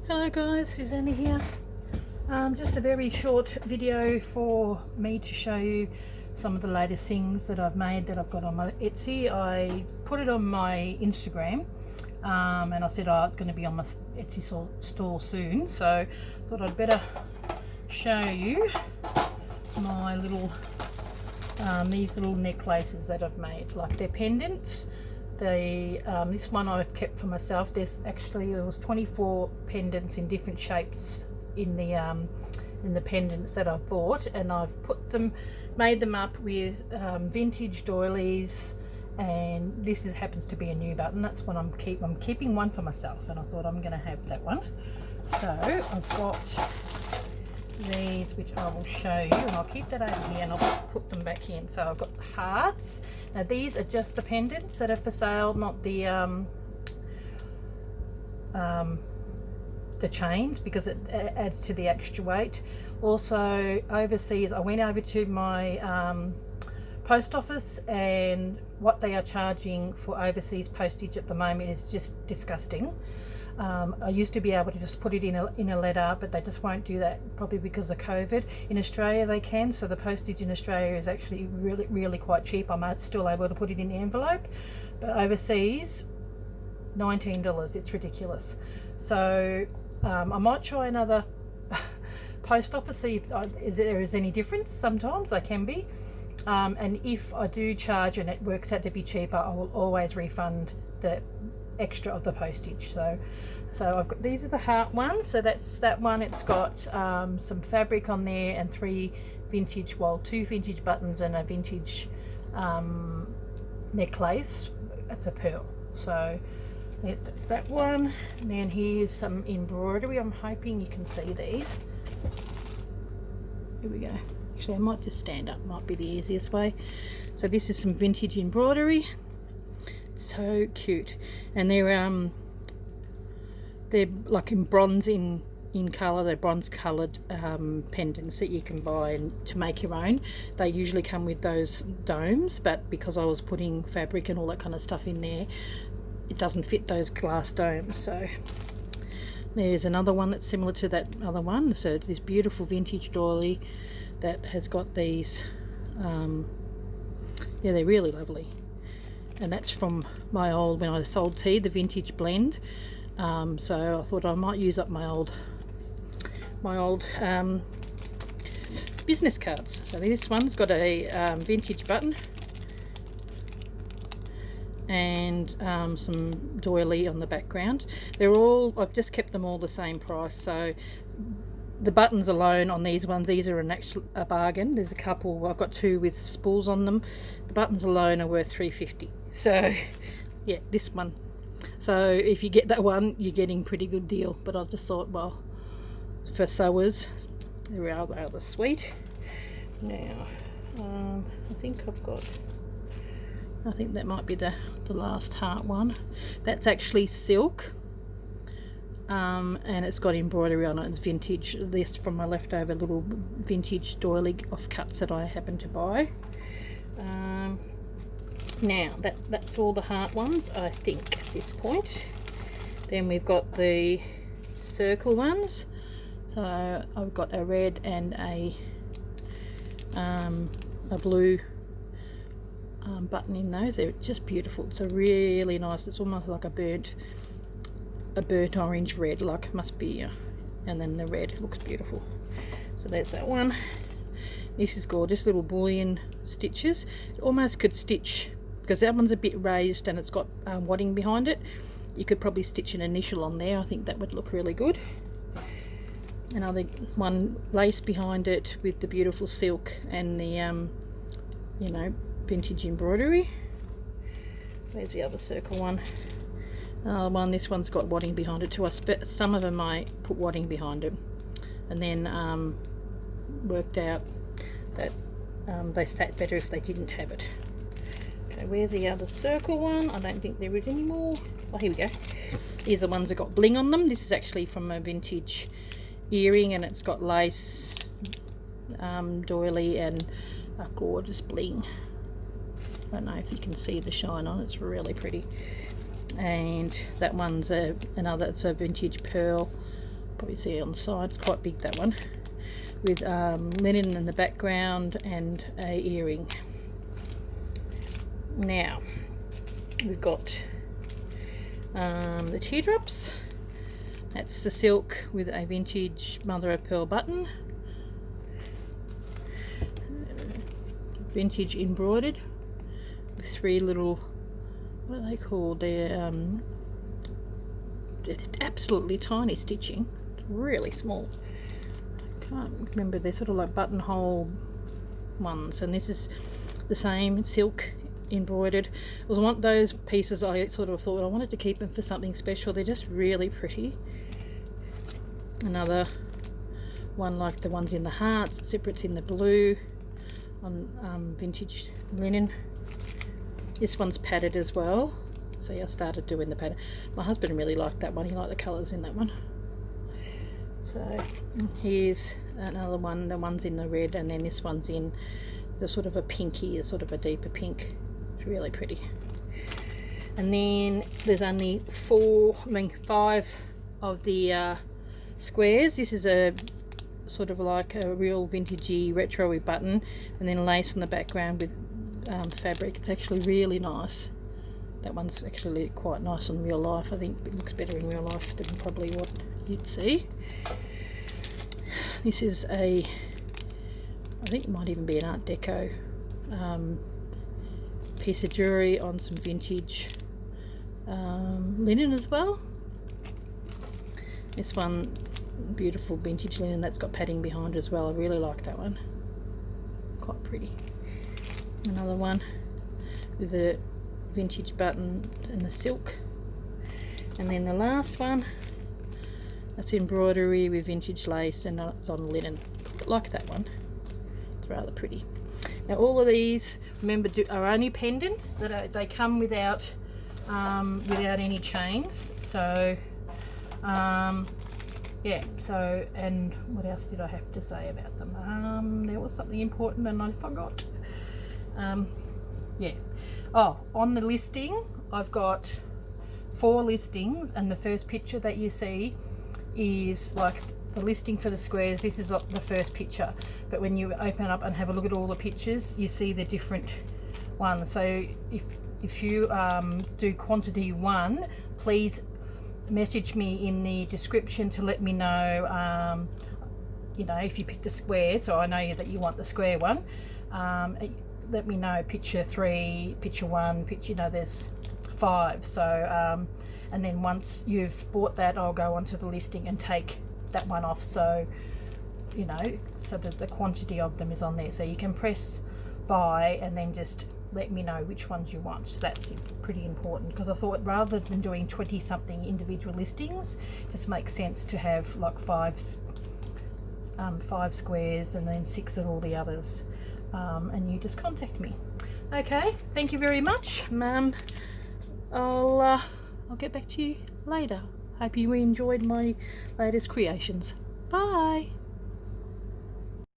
Hello guys, Susanna here. Just a very short video for me to show you some of the latest things that I've made that I've got on my Etsy. I put it on my Instagram and I said it's going to be on my Etsy store soon, so I thought I'd better show you my little these little necklaces that I've made. Like, they're pendants. This one I've kept for myself. There was 24 pendants in different shapes in the pendants that I've bought, and I've made them up with vintage doilies, and this happens to be a new button. That's what I'm keeping one for myself, and I thought I'm going to have that one. So I've got these, which I will show you, and I'll keep that over here and I'll put them back in. So I've got the hearts. Now these are just the pendants that are for sale, not the chains, because it adds to the extra weight. Also overseas, I went over to my post office, and what they are charging for overseas postage at the moment is just disgusting. I used to be able to just put it in a letter, but they just won't do that, probably because of COVID. In Australia they can, so the postage in Australia is actually really quite cheap. I'm still able to put it in the envelope, but overseas $19. It's ridiculous. So I might try another post office, see if there is any difference. Sometimes they can be, and if I do charge and it works out to be cheaper, I will always refund the extra of the postage. So I've got, these are the heart ones. So that's that one. It's got some fabric on there and two vintage buttons and a vintage necklace. That's a pearl. So that's that one. And then here's some embroidery. I'm hoping you can see these. Here we go. Actually, I might just stand up, might be the easiest way. So this is some vintage embroidery. So cute, and they're like in bronze in color. They're bronze colored pendants that you can buy and to make your own. They usually come with those domes, but because I was putting fabric and all that kind of stuff in there, it doesn't fit those glass domes. So there's another one that's similar to that other one. So it's this beautiful vintage doily that has got these yeah, they're really lovely. And that's from my old, when I sold tea, the vintage blend. So I thought I might use up my old business cards. So this one's got a vintage button and some doily on the background. They're all, I've just kept them all the same price. So the buttons alone on these ones, these are a bargain. There's a couple, I've got two with spools on them. The buttons alone are worth $3.50. So yeah, this one. So if you get that one, you're getting pretty good deal. But I just thought, well, for sewers, they're rather sweet. Now, I think that might be the last heart one. That's actually silk. And it's got embroidery on it. It's vintage. This from my leftover little vintage doily offcuts that I happened to buy. Now that's all the heart ones, I think, at this point. Then we've got the circle ones. So I've got a red and a blue button in those. They're just beautiful. It's a really nice. It's almost like a burnt orange red, like must be, and then the red looks beautiful. So there's that one. This is gorgeous, little bullion stitches. It almost could stitch, because that one's a bit raised and it's got wadding behind it. You could probably stitch an initial on there. I think that would look really good. Another one, lace behind it with the beautiful silk and the you know, vintage embroidery. Where's the other circle one? This one's got wadding behind it too. Some of them I put wadding behind it, and then worked out that they sat better if they didn't have it. Okay, where's the other circle one? I don't think there is any more. Oh, here we go. These are the ones that got bling on them. This is actually from a vintage earring, and it's got lace, doily, and a gorgeous bling. I don't know if you can see the shine on it. It's really pretty. And that one's another, it's a vintage pearl probably see it on the side, it's quite big, that one, with linen in the background and a earring. Now we've got the teardrops. That's the silk with a vintage mother of pearl button, vintage embroidered with 3 little, what are they called? They're absolutely tiny stitching. It's really small. I can't remember. They're sort of like buttonhole ones, and this is the same silk embroidered. It was one of those pieces I sort of thought I wanted to keep them for something special. They're just really pretty. Another one like the ones in the hearts, separates in the blue on vintage linen. This one's padded as well, so yeah, I started doing the pattern. My husband really liked that one. He liked the colours in that one. So here's another one. The one's in the red, and then this one's in the sort of a pinky, a sort of a deeper pink. It's really pretty. And then there's only 5 of the squares. This is a sort of like a real vintagey retro-y button, and then lace on the background with fabric. It's actually really nice. That one's actually quite nice in real life. I think it looks better in real life than probably what you'd see. This is a, I think it might even be an Art Deco piece of jewellery on some vintage linen as well. This one, beautiful vintage linen, that's got padding behind as well. I really like that one, quite pretty. Another one with a vintage button and the silk. And then the last one, that's embroidery with vintage lace, and it's on linen. I like that one, it's rather pretty. Now all of these, remember, are only pendants. That they come without any chains. So yeah, so, and what else did I have to say about them? There was something important and I forgot. Yeah. Oh, on the listing, I've got 4 listings, and the first picture that you see is like the listing for the squares. This is the first picture, but when you open up and have a look at all the pictures, you see the different ones. So if you do quantity 1, please message me in the description to let me know, you know, if you pick the square, so I know that you want the square one. Let me know picture 3, picture 1, picture, you know, there's 5. So and then once you've bought that, I'll go onto the listing and take that one off, so you know, so that the quantity of them is on there. So you can press buy and then just let me know which ones you want. So that's pretty important, because I thought rather than doing 20 something individual listings, it just makes sense to have like 5 squares and then 6 of all the others, and you just contact me. Okay, thank you very much. I'll get back to you later. Hope you enjoyed my latest creations. Bye.